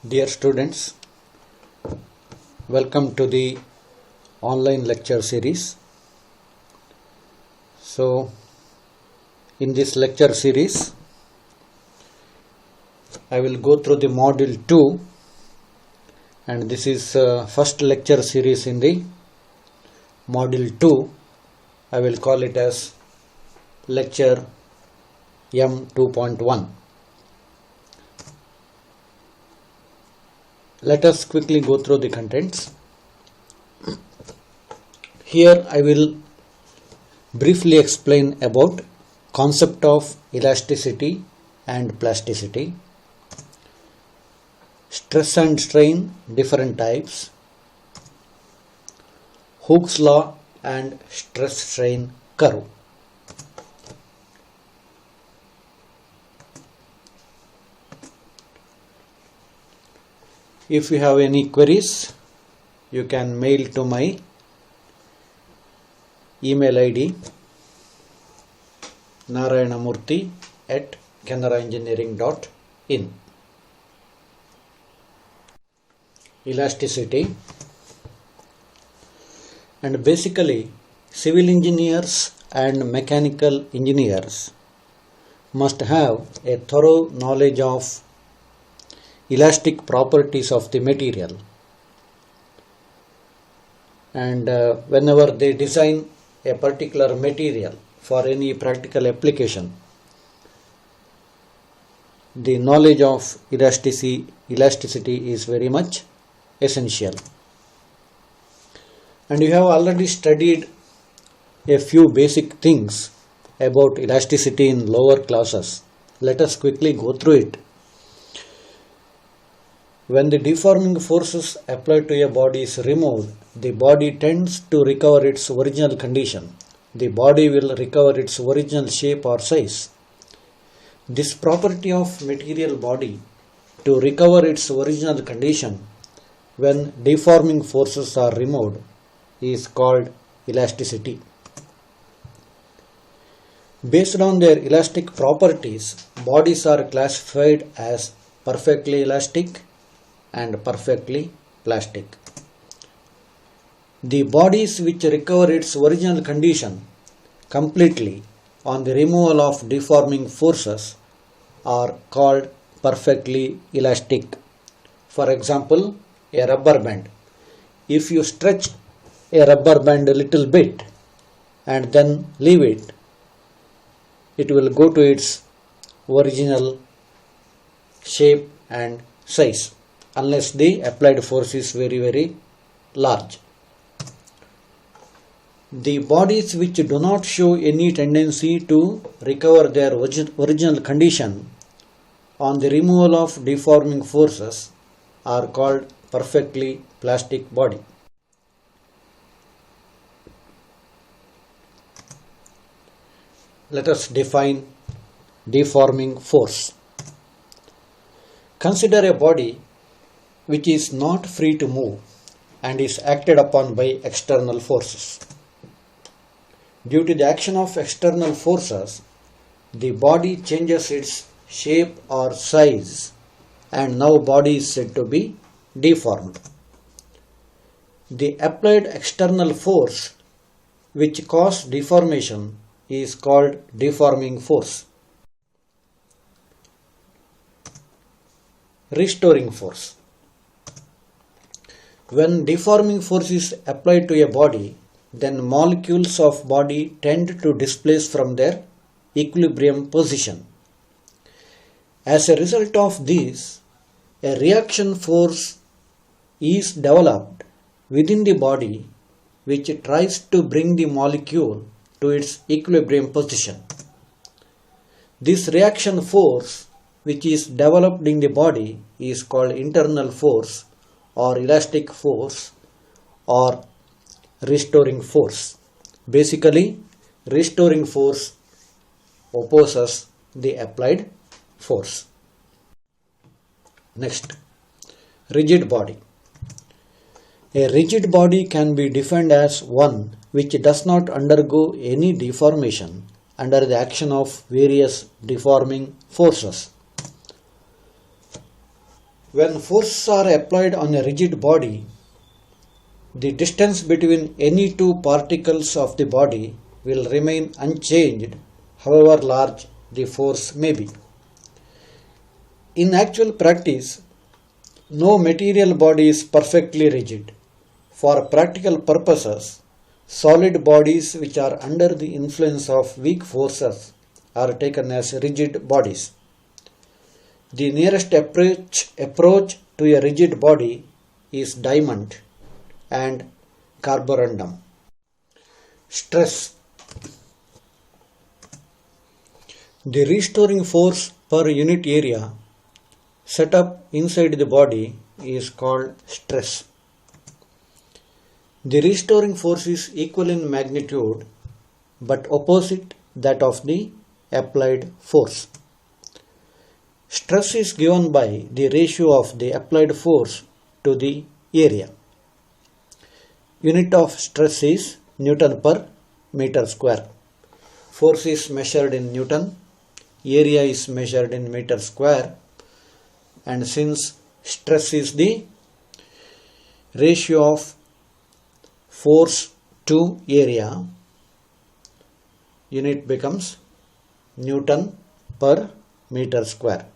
Dear students, welcome to the online lecture series. So, in this lecture series, I will go through the module 2, and this is first lecture series in the module 2. I will call it as lecture M2.1. Let us quickly go through the contents. Here I will briefly explain about concept of elasticity and plasticity, stress and strain, different types, Hooke's law and stress strain curve. If you have any queries, you can mail to my email ID narayanamurthy@canaraengineering.in. Elasticity, and basically civil engineers and mechanical engineers must have a thorough knowledge of elastic properties of the material, and whenever they design a particular material for any practical application, the knowledge of elasticity is very much essential. And you have already studied a few basic things about elasticity in lower classes. Let us quickly go through it. When the deforming forces applied to a body is removed, the body tends to recover its original condition. The body will recover its original shape or size. This property of material body to recover its original condition when deforming forces are removed is called elasticity. Based on their elastic properties, bodies are classified as perfectly elastic and perfectly plastic. The bodies which recover its original condition completely on the removal of deforming forces are called perfectly elastic. For example, a rubber band. If you stretch a rubber band a little bit and then leave it, it will go to its original shape and size, unless the applied force is very large. The bodies which do not show any tendency to recover their original condition on the removal of deforming forces are called perfectly plastic body. Let us define deforming force. Consider a body which is not free to move and is acted upon by external forces. Due to the action of external forces, the body changes its shape or size, and now body is said to be deformed. The applied external force which causes deformation is called deforming force. Restoring force. When deforming force is applied to a body, then molecules of body tend to displace from their equilibrium position. As a result of this, a reaction force is developed within the body which tries to bring the molecule to its equilibrium position. This reaction force which is developed in the body is called internal force or elastic force or restoring force. Basically, restoring force opposes the applied force. Next, rigid body. A rigid body can be defined as one which does not undergo any deformation under the action of various deforming forces. When forces are applied on a rigid body, the distance between any two particles of the body will remain unchanged, however large the force may be. In actual practice, no material body is perfectly rigid. For practical purposes, solid bodies which are under the influence of weak forces are taken as rigid bodies. The nearest approach to a rigid body is diamond and carborundum. Stress. The restoring force per unit area set up inside the body is called stress. The restoring force is equal in magnitude but opposite that of the applied force. Stress is given by the ratio of the applied force to the area. Unit of stress is Newton per meter square. Force is measured in Newton, area is measured in meter square, and since stress is the ratio of force to area, unit becomes Newton per meter square.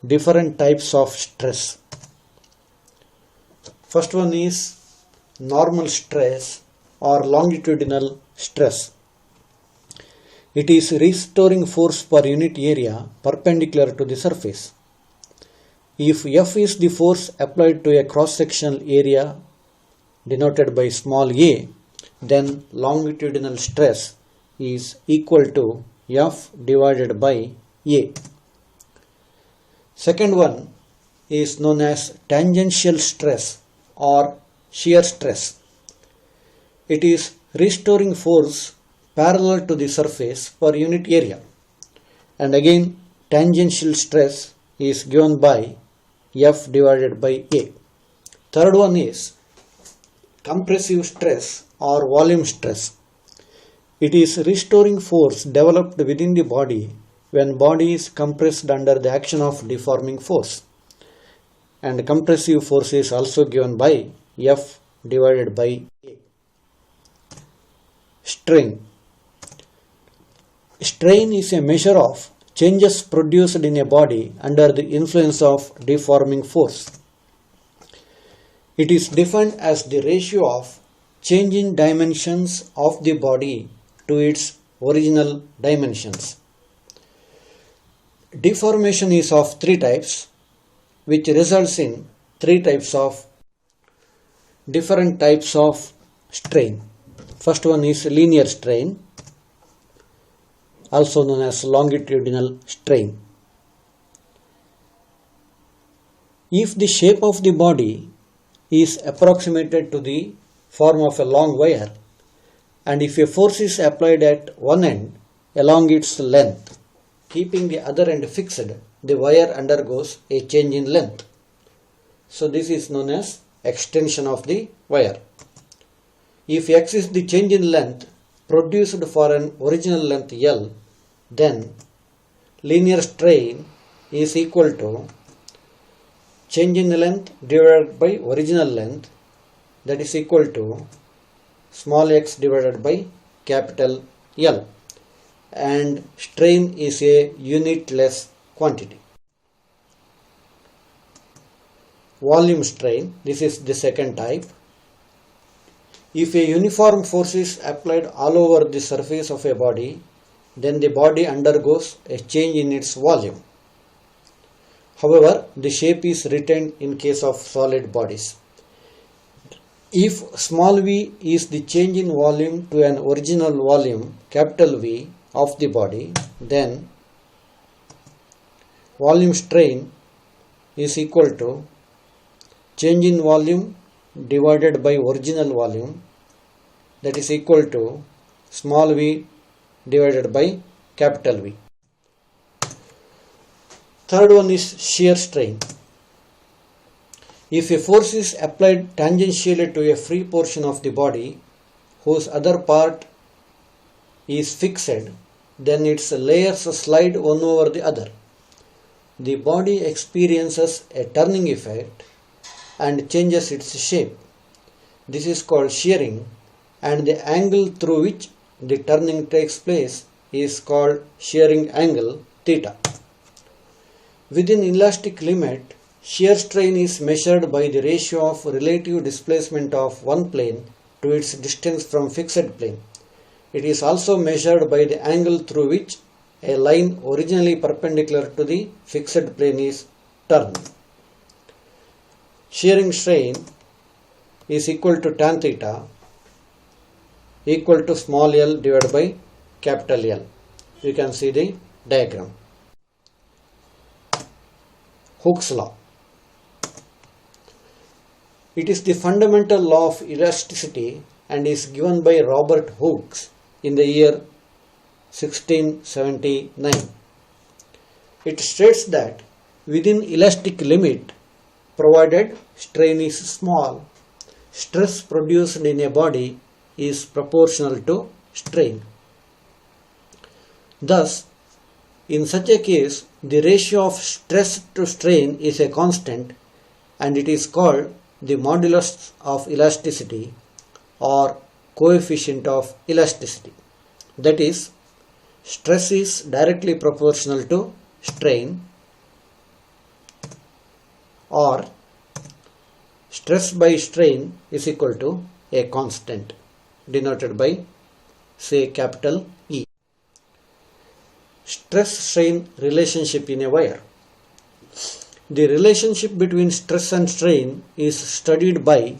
Different types of stress. First one is normal stress or longitudinal stress. It is restoring force per unit area perpendicular to the surface. If F is the force applied to a cross-sectional area denoted by small a, then longitudinal stress is equal to F divided by A. Second one is known as tangential stress or shear stress. It is restoring force parallel to the surface per unit area. And again, tangential stress is given by F divided by A. Third one is compressive stress or volume stress. It is restoring force developed within the body when body is compressed under the action of deforming force. And compressive force is also given by F divided by A. Strain. Strain is a measure of changes produced in a body under the influence of deforming force. It is defined as the ratio of change in dimensions of the body to its original dimensions. Deformation is of three types, which results in different types of strain. First one is linear strain, also known as longitudinal strain. If the shape of the body is approximated to the form of a long wire, and if a force is applied at one end along its length, keeping the other end fixed, the wire undergoes a change in length. So this is known as extension of the wire. If x is the change in length produced for an original length L, then linear strain is equal to change in length divided by original length, that is equal to small x divided by capital L, and strain is a unitless quantity. Volume strain, this is the second type. If a uniform force is applied all over the surface of a body, then the body undergoes a change in its volume. However, the shape is retained in case of solid bodies. If small v is the change in volume to an original volume, capital V, of the body, then volume strain is equal to change in volume divided by original volume, that is equal to small v divided by capital V. Third one is shear strain. If a force is applied tangentially to a free portion of the body whose other part is fixed, then its layers slide one over the other. the body experiences a turning effect and changes its shape. This is called shearing, and the angle through which the turning takes place is called shearing angle theta. Within elastic limit, shear strain is measured by the ratio of relative displacement of one plane to its distance from fixed plane. It is also measured by the angle through which a line originally perpendicular to the fixed plane is turned. Shearing strain is equal to tan theta equal to small l divided by capital L. You can see the diagram. Hooke's law. It is the fundamental law of elasticity and is given by Robert Hooke in the year 1679. It states that within elastic limit, provided strain is small, stress produced in a body is proportional to strain. Thus, in such a case, the ratio of stress to strain is a constant and it is called the modulus of elasticity or coefficient of elasticity. That is, stress is directly proportional to strain, or stress by strain is equal to a constant denoted by, say, capital E. Stress-strain relationship in a wire. The relationship between stress and strain is studied by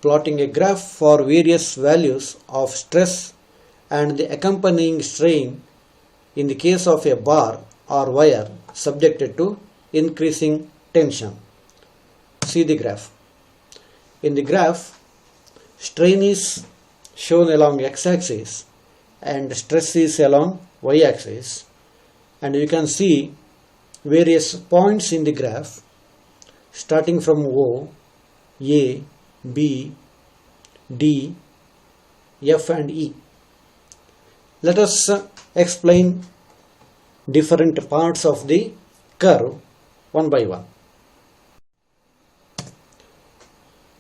plotting a graph for various values of stress and the accompanying strain in the case of a bar or wire subjected to increasing tension. See the graph. In the graph, strain is shown along x-axis and stress is along y-axis, and you can see various points in the graph starting from O, A, B, D, F and E. Let us explain different parts of the curve one by one.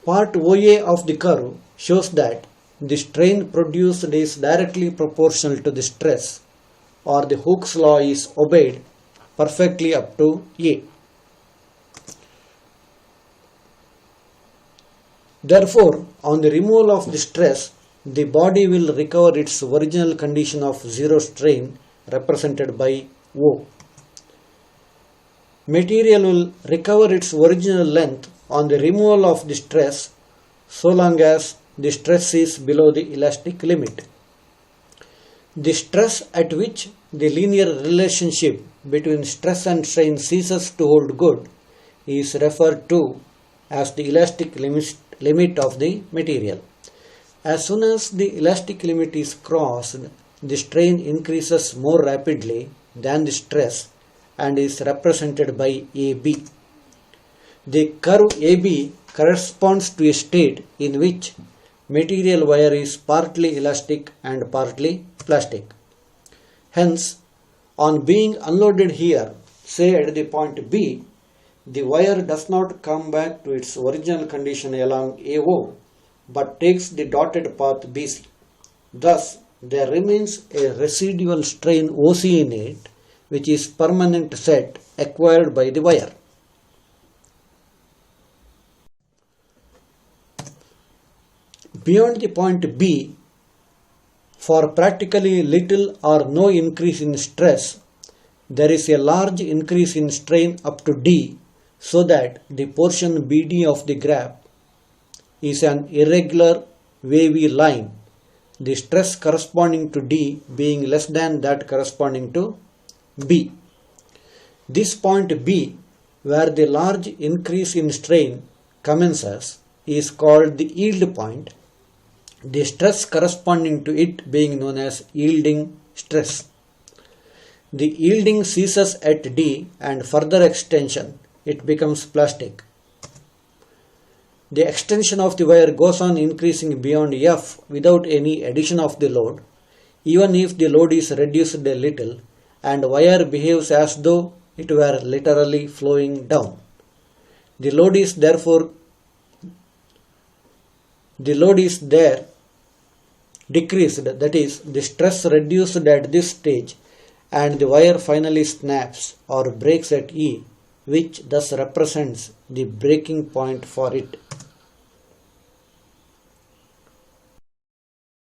Part OA of the curve shows that the strain produced is directly proportional to the stress, or the Hooke's law is obeyed perfectly up to A. Therefore, on the removal of the stress, the body will recover its original condition of zero strain represented by O. Material will recover its original length on the removal of the stress so long as the stress is below the elastic limit. The stress at which the linear relationship between stress and strain ceases to hold good is referred to as the elastic limit of the material. As soon as the elastic limit is crossed, the strain increases more rapidly than the stress and is represented by AB. The curve AB corresponds to a state in which material wire is partly elastic and partly plastic. Hence, on being unloaded here, say at the point B, the wire does not come back to its original condition along AO, but takes the dotted path BC. Thus, there remains a residual strain OC in it, which is permanent set acquired by the wire. Beyond the point B, for practically little or no increase in stress, there is a large increase in strain up to D, so that the portion BD of the graph is an irregular wavy line, the stress corresponding to D being less than that corresponding to B. This point B, where the large increase in strain commences, is called the yield point, the stress corresponding to it being known as yielding stress. The yielding ceases at D, and further extension, it becomes plastic. The extension of the wire goes on increasing beyond F without any addition of the load, even if the load is reduced a little and wire behaves as though it were literally flowing down. The load is there decreased, that is, the stress reduced at this stage, and the wire finally snaps or breaks at E, which thus represents the breaking point for it.